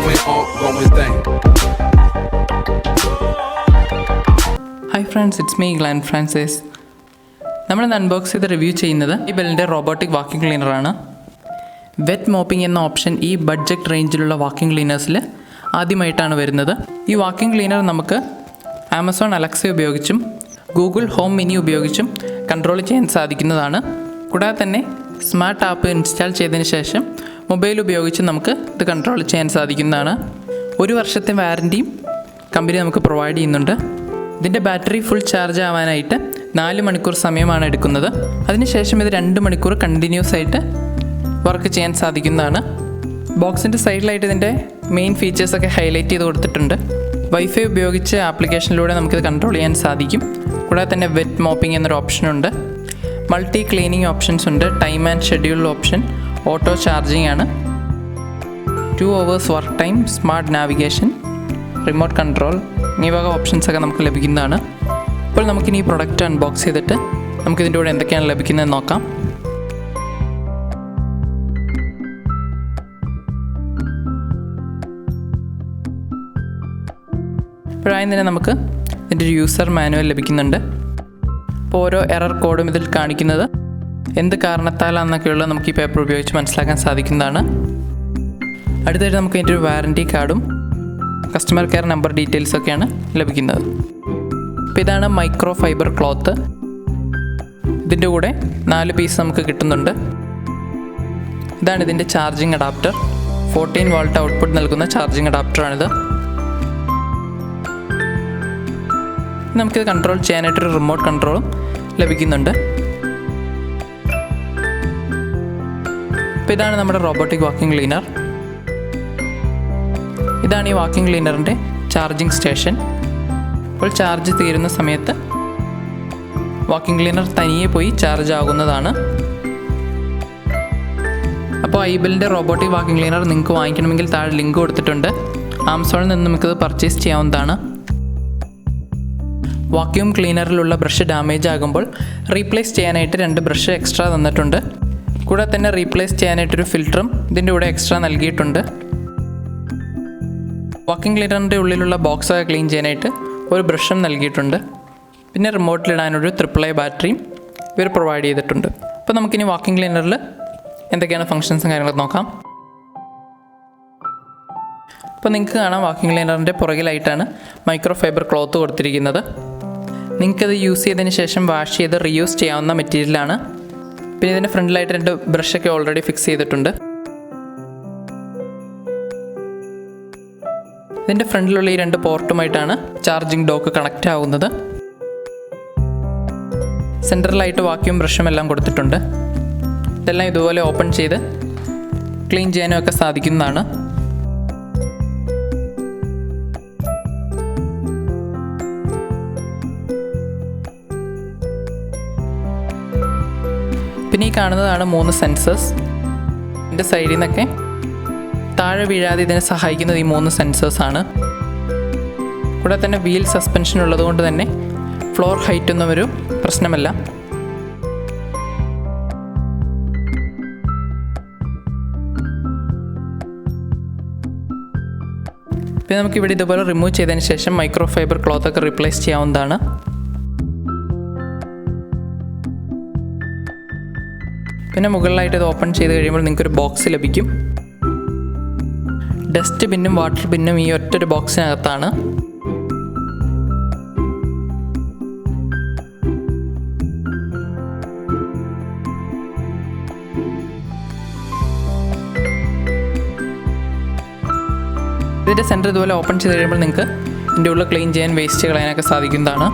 ongoing thing. Hi friends, it's me Glen Francis. നമ്മൾ ഇന്ന് unbox ചെയ്ത് റിവ്യൂ ചെയ്യുന്നത് iBELLന്റെ റോബോട്ടിക് വാക്യൂം ക്ലീനറാണ്. വെറ്റ് മോപ്പിംഗ് എന്ന ഓപ്ഷൻ ഈ ബഡ്ജറ്റ് റേഞ്ചിലുള്ള വാക്യൂം ക്ലീനേഴ്സിൽ ആദ്യമായിട്ടാണ് വരുന്നത്. ഈ വാക്യൂം ക്ലീനർ നമുക്ക് ആമസോൺ അലക്സ ഉപയോഗിച്ചും ഗൂഗിൾ ഹോം മിനി ഉപയോഗിച്ചും കൺട്രോൾ ചെയ്യാൻ സാധിക്കുന്നതാണ്. കൂടാതെ തന്നെ സ്മാർട്ട് ആപ്പ് ഇൻസ്റ്റാൾ ചെയ്തതിന് ശേഷം മൊബൈൽ ഉപയോഗിച്ച് നമുക്ക് ഇത് കൺട്രോൾ ചെയ്യാൻ സാധിക്കുന്നതാണ്. 1 വർഷത്തെ വാറൻറ്റിയും കമ്പനി നമുക്ക് പ്രൊവൈഡ് ചെയ്യുന്നുണ്ട്. ഇതിൻ്റെ ബാറ്ററി ഫുൾ ചാർജ് ആവാനായിട്ട് 4 മണിക്കൂർ സമയമാണ് എടുക്കുന്നത്. അതിനുശേഷം ഇത് 2 മണിക്കൂർ കണ്ടിന്യൂസ് ആയിട്ട് വർക്ക് ചെയ്യാൻ സാധിക്കുന്നതാണ്. ബോക്സിൻ്റെ സൈഡിലായിട്ട് ഇതിൻ്റെ മെയിൻ ഫീച്ചേഴ്സൊക്കെ ഹൈലൈറ്റ് ചെയ്ത് കൊടുത്തിട്ടുണ്ട്. വൈഫൈ ഉപയോഗിച്ച് ആപ്ലിക്കേഷനിലൂടെ നമുക്കിത് കൺട്രോൾ ചെയ്യാൻ സാധിക്കും. കൂടാതെ തന്നെ വെറ്റ് മോപ്പിംഗ് എന്നൊരു ഓപ്ഷനുണ്ട്. മൾട്ടി ക്ലീനിങ് ഓപ്ഷൻസ് ഉണ്ട്. Time and schedule option, auto charging ആണ്. 2 hours work time, smart navigation, remote control ഈ വക ഓപ്ഷൻസൊക്കെ നമുക്ക് ലഭിക്കുന്നതാണ്. ഇപ്പോൾ നമുക്കിനി ഈ പ്രൊഡക്റ്റ് അൺബോക്സ് ചെയ്തിട്ട് നമുക്കിതിൻ്റെ കൂടെ എന്തൊക്കെയാണ് ലഭിക്കുന്നതെന്ന് നോക്കാം. ഇപ്പോഴായി തന്നെ നമുക്ക് ഇതിൻ്റെ ഒരു യൂസർ മാനുവൽ ലഭിക്കുന്നുണ്ട്. അപ്പോൾ ഓരോ എറർ കോഡും ഇതിൽ കാണിക്കുന്നത് എന്ത് കാരണത്താലാണെന്നൊക്കെയുള്ള നമുക്ക് ഈ പേപ്പർ ഉപയോഗിച്ച് മനസ്സിലാക്കാൻ സാധിക്കുന്നതാണ്. അടുത്തായിട്ട് നമുക്ക് ഇതിൻ്റെ ഒരു വാറൻറ്റി കാർഡും കസ്റ്റമർ കെയർ നമ്പർ ഡീറ്റെയിൽസൊക്കെയാണ് ലഭിക്കുന്നത്. അപ്പോൾ ഇതാണ് മൈക്രോ ഫൈബർ ക്ലോത്ത്. ഇതിൻ്റെ കൂടെ 4 പീസ് നമുക്ക് കിട്ടുന്നുണ്ട്. ഇതാണ് ഇതിൻ്റെ ചാർജിങ് അഡാപ്റ്റർ. 14 വോൾട്ട് ഔട്ട്പുട്ട് നൽകുന്ന ചാർജിങ് അഡാപ്റ്ററാണിത്. നമുക്കിത് കൺട്രോൾ ചെയ്യാനായിട്ടൊരു റിമോട്ട് കൺട്രോളും ലഭിക്കുന്നുണ്ട്. അപ്പോൾ ഇതാണ് നമ്മുടെ റോബോട്ടിക് വാക്യൂം ക്ലീനർ. ഇതാണ് ഈ വാക്യൂം ക്ലീനറിൻ്റെ ചാർജിങ് സ്റ്റേഷൻ. അപ്പോൾ ചാർജ് തീരുന്ന സമയത്ത് വാക്യൂം ക്ലീനർ തനിയെ പോയി ചാർജ് ആകുന്നതാണ്. അപ്പോൾ iBELLന്റെ റോബോട്ടിക് വാക്യൂം ക്ലീനർ നിങ്ങൾക്ക് വാങ്ങിക്കണമെങ്കിൽ താഴെ ലിങ്ക് കൊടുത്തിട്ടുണ്ട്. ആമസോണിൽ നിന്ന് നമുക്കിത് പർച്ചേസ് ചെയ്യാവുന്നതാണ്. വാക്യൂം ക്ലീനറിലുള്ള ബ്രഷ് ഡാമേജ് ആകുമ്പോൾ റീപ്ലേസ് ചെയ്യാനായിട്ട് 2 ബ്രഷ് എക്സ്ട്രാ തന്നിട്ടുണ്ട്. കൂടാതെ തന്നെ റീപ്ലേസ് ചെയ്യാനായിട്ടൊരു ഫിൽറ്ററും ഇതിൻ്റെ കൂടെ എക്സ്ട്രാ നൽകിയിട്ടുണ്ട്. വാക്യൂം ക്ലീനറിൻ്റെ ഉള്ളിലുള്ള ബോക്സൊക്കെ ക്ലീൻ ചെയ്യാനായിട്ട് ഒരു ബ്രഷും നൽകിയിട്ടുണ്ട്. പിന്നെ റിമോട്ടിലിടാനൊരു AAA ബാറ്ററിയും ഇവർ പ്രൊവൈഡ് ചെയ്തിട്ടുണ്ട്. അപ്പോൾ നമുക്കിനി വാക്യൂം ക്ലീനറിൽ എന്തൊക്കെയാണ് ഫങ്ഷൻസും കാര്യങ്ങളൊക്കെ നോക്കാം. അപ്പോൾ നിങ്ങൾക്ക് കാണാം വാക്യൂം ക്ലീനറിൻ്റെ പുറകിലായിട്ടാണ് മൈക്രോ ഫൈബർ ക്ലോത്ത് കൊടുത്തിരിക്കുന്നത്. നിങ്ങൾക്കത് യൂസ് ചെയ്തതിന് ശേഷം വാഷ് ചെയ്ത് റീയൂസ് ചെയ്യാവുന്ന മെറ്റീരിയലാണ്. പിന്നെ ഇതിൻ്റെ ഫ്രണ്ടിലായിട്ട് 2 ബ്രഷൊക്കെ ഓൾറെഡി ഫിക്സ് ചെയ്തിട്ടുണ്ട്. ഇതിൻ്റെ ഫ്രണ്ടിലുള്ള ഈ 2 പോർട്ടുമായിട്ടാണ് ചാർജിങ് ഡോക്ക് കണക്റ്റ് ആവുന്നത്. സെൻറ്ററിലായിട്ട് വാക്യൂം ബ്രഷും എല്ലാം കൊടുത്തിട്ടുണ്ട്. ഇതെല്ലാം ഇതുപോലെ ഓപ്പൺ ചെയ്ത് ക്ലീൻ ചെയ്യാനും ഒക്കെ സാധിക്കുന്നതാണ്. പിന്നെ ഈ കാണുന്നതാണ് 3 സെൻസേഴ്സ്. ഇതിൻ്റെ സൈഡിൽ നിന്നൊക്കെ താഴെ വീഴാതെ ഇതിനെ സഹായിക്കുന്നത് ഈ 3 സെൻസേഴ്സാണ്. കൂടാതെ തന്നെ വീൽ സസ്പെൻഷൻ ഉള്ളതുകൊണ്ട് തന്നെ ഫ്ലോർ ഹൈറ്റ് ഒന്നും ഒരു പ്രശ്നമല്ല. പിന്നെ നമുക്കിവിടെ ഇതുപോലെ റിമൂവ് ചെയ്തതിന് ശേഷം മൈക്രോ ഫൈബർ ക്ലോത്തൊക്കെ റീപ്ലേസ് ചെയ്യാവുന്നതാണ്. പിന്നെ മുകളിലായിട്ട് ഇത് ഓപ്പൺ ചെയ്ത് കഴിയുമ്പോൾ നിങ്ങൾക്കൊരു ബോക്സ് ലഭിക്കും. ഡസ്റ്റ് ബിന്നും വാട്ടർ ബിന്നും ഈ ഒറ്റൊരു ബോക്സിനകത്താണ്. ഇതിൻ്റെ സെൻറ്റർ ഇതുപോലെ ഓപ്പൺ ചെയ്ത് കഴിയുമ്പോൾ നിങ്ങൾക്ക് ഇതിൻ്റെ ഉള്ളിൽ ക്ലീൻ ചെയ്യാൻ വേസ്റ്റ് കളയാനൊക്കെ സാധിക്കുന്നതാണ്.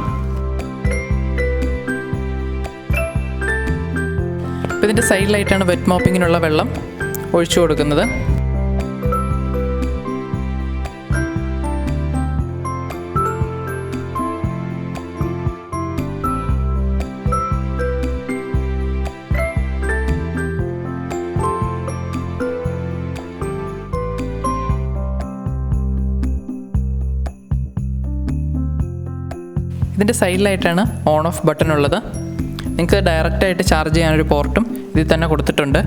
അപ്പോൾ ഇതിൻ്റെ സൈഡിലായിട്ടാണ് വെറ്റ് മോപ്പിങ്ങിനുള്ള വെള്ളം ഒഴിച്ചു കൊടുക്കുന്നത്. ഇതിൻ്റെ സൈഡിലായിട്ടാണ് ഓൺ ഓഫ് ബട്ടൺ ഉള്ളത്. നിങ്ങൾക്ക് ഡയറക്റ്റായിട്ട് ചാർജ് ചെയ്യാനൊരു പോർട്ടും ഇതിൽ തന്നെ കൊടുത്തിട്ടുണ്ട്.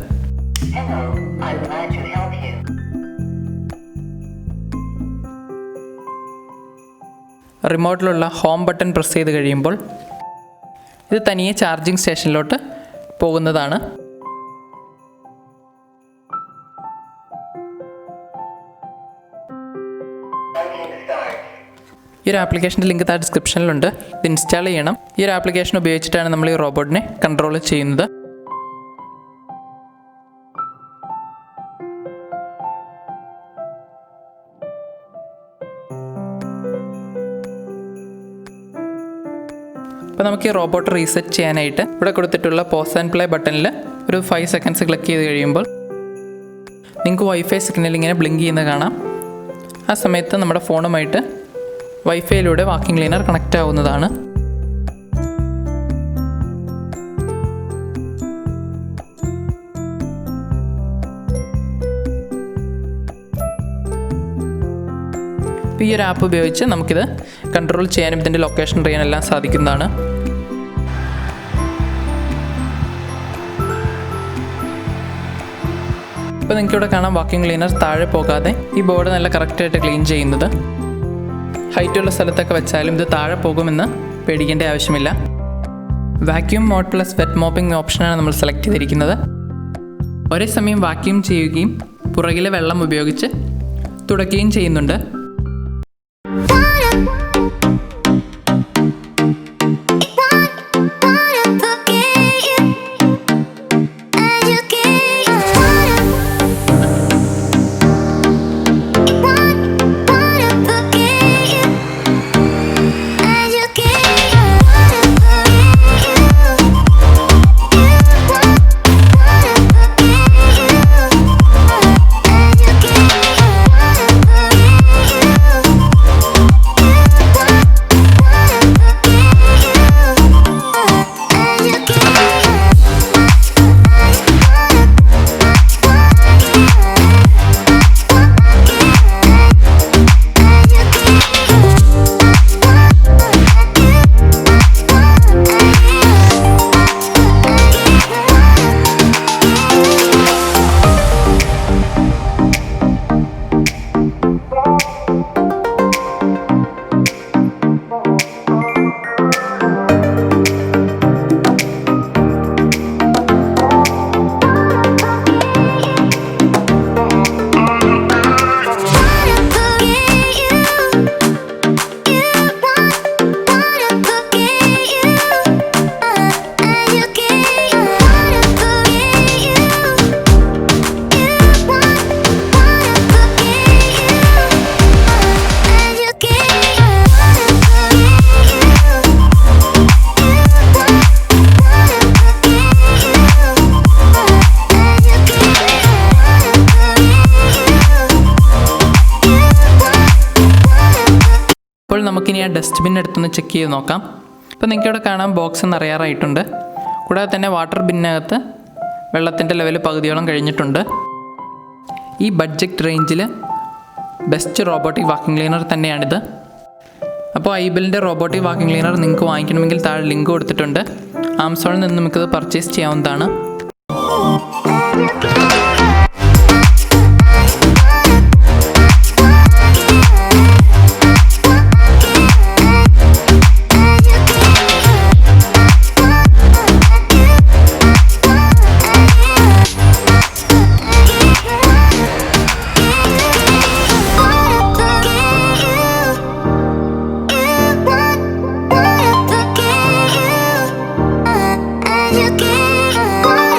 റിമോട്ടിലുള്ള ഹോം ബട്ടൺ പ്രസ് ചെയ്ത് കഴിയുമ്പോൾ ഇത് തനിയെ ചാർജിങ് സ്റ്റേഷനിലോട്ട് പോകുന്നതാണ്. ഈ ഒരു ആപ്ലിക്കേഷൻ്റെ ലിങ്ക് താഴെ ഡിസ്ക്രിപ്ഷനിലുണ്ട്. ഇത് ഇൻസ്റ്റാൾ ചെയ്യണം. ഈ ഒരു ആപ്ലിക്കേഷൻ ഉപയോഗിച്ചിട്ടാണ് നമ്മൾ ഈ റോബോട്ടിനെ കൺട്രോൾ ചെയ്യുന്നത്. അപ്പോൾ നമുക്ക് ഈ റോബോട്ട് റീസെറ്റ് ചെയ്യാനായിട്ട് ഇവിടെ കൊടുത്തിട്ടുള്ള പോസ് ആൻഡ് പ്ലേ ബട്ടണിൽ ഒരു 5 സെക്കൻഡ്സ് ക്ലിക്ക് ചെയ്ത് കഴിയുമ്പോൾ നിങ്ങൾക്ക് വൈഫൈ സിഗ്നൽ ഇങ്ങനെ ബ്ലിങ്ക് ചെയ്യുന്നത് കാണാം. ആ സമയത്ത് നമ്മുടെ ഫോണുമായിട്ട് വൈഫൈയിലൂടെ വാക്യൂം ക്ലീനർ കണക്റ്റ് ആവുന്നതാണ്. ഈ ഒരു ആപ്പ് ഉപയോഗിച്ച് നമുക്കിത് കൺട്രോൾ ചെയ്യാനും ഇതിൻ്റെ ലൊക്കേഷൻ അറിയാനെല്ലാം സാധിക്കുന്നതാണ്. ഇപ്പോൾ നിങ്ങൾക്കിവിടെ കാണാം വാക്യൂം ക്ലീനർ താഴെ പോകാതെ ഈ ബോർഡ് നല്ല കറക്റ്റായിട്ട് ക്ലീൻ ചെയ്യുന്നത്. ഹൈറ്റുള്ള സ്ഥലത്തൊക്കെ വെച്ചാലും ഇത് താഴെ പോകുമെന്ന് പേടിക്കേണ്ട ആവശ്യമില്ല. Vacuum mode plus wet mopping ഓപ്ഷനാണ് നമ്മൾ സെലക്ട് ചെയ്തിരിക്കുന്നത്. ഒരേ സമയം വാക്യൂം ചെയ്യുകയും പുറകിലെ വെള്ളം ഉപയോഗിച്ച് തുടയ്ക്കുകയും ചെയ്യുന്നുണ്ട്. ഇപ്പോൾ നമുക്കിനി ആ ഡസ്റ്റ്ബിൻ എടുത്തൊന്ന് ചെക്ക് ചെയ്ത് നോക്കാം. ഇപ്പോൾ നിങ്ങൾക്ക് ഇവിടെ കാണാം ബോക്സ് നിറയാറായിട്ടുണ്ട്. കൂടാതെ തന്നെ വാട്ടർ ബിന്നകത്ത് വെള്ളത്തിൻ്റെ ലെവൽ പകുതിയോളം കഴിഞ്ഞിട്ടുണ്ട്. ഈ ബഡ്ജറ്റ് റേഞ്ചിൽ ബെസ്റ്റ് റോബോട്ടിക് വാക്യൂം ക്ലീനർ തന്നെയാണിത്. അപ്പോൾ iBELLൻ്റെ റോബോട്ടിക് വാക്യൂം ക്ലീനർ നിങ്ങൾക്ക് വാങ്ങിക്കണമെങ്കിൽ താഴെ ലിങ്ക് കൊടുത്തിട്ടുണ്ട്. ആമസോണിൽ നിന്ന് നമുക്കത് പർച്ചേസ് ചെയ്യാവുന്നതാണ്. You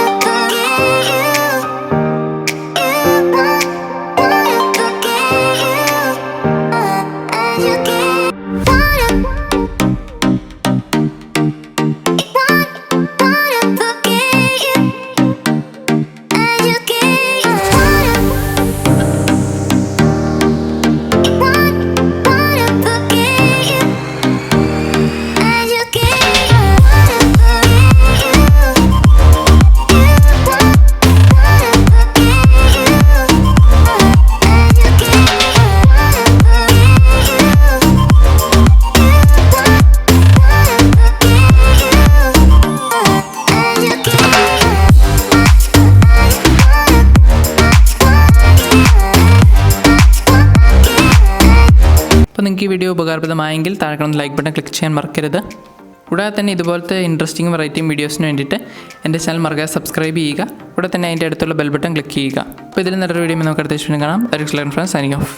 അപ്പോൾ നിങ്ങൾക്ക് ഈ വീഡിയോ ഉപകാരപ്രദമായെങ്കിൽ താഴെ കാണുന്ന ലൈക്ക് ബട്ടൺ ക്ലിക്ക് ചെയ്യാൻ മറക്കരുത്. കൂടാതെ തന്നെ ഇതുപോലത്തെ ഇൻട്രസ്റ്റിംഗ് വെറൈറ്റി വീഡിയോസിന് വേണ്ടിയിട്ട് എൻ്റെ ചാനൽ മറക്കാതെ സബ്സ്ക്രൈബ് ചെയ്യുക. കൂടെ തന്നെ അതിൻ്റെ അടുത്തുള്ള ബെൽ ബട്ടൺ ക്ലിക്ക് ചെയ്യുക. അപ്പോൾ ഇതിൽ നല്ലൊരു വീഡിയോ നമുക്ക് അടുത്ത ദിവസം കാണാം. Friends signing off.